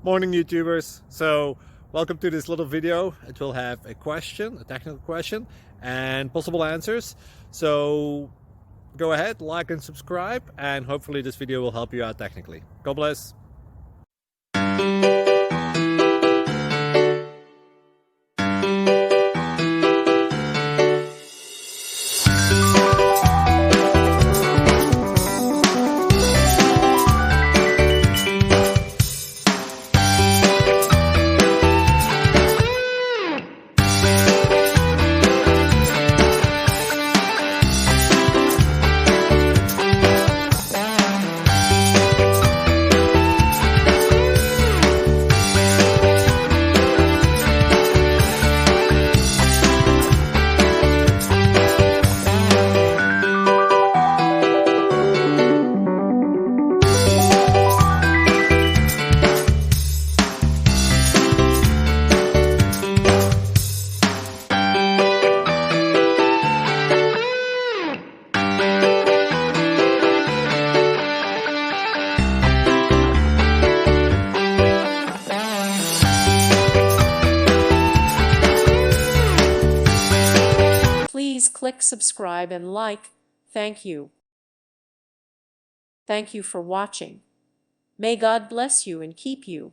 Morning YouTubers. So welcome to this little video. It will have a question, a technical question, and possible answers. So go ahead, like and subscribe, and hopefully this video will help you out technically. God bless. Please click subscribe and like. Thank you. Thank you for watching. May God bless you and keep you.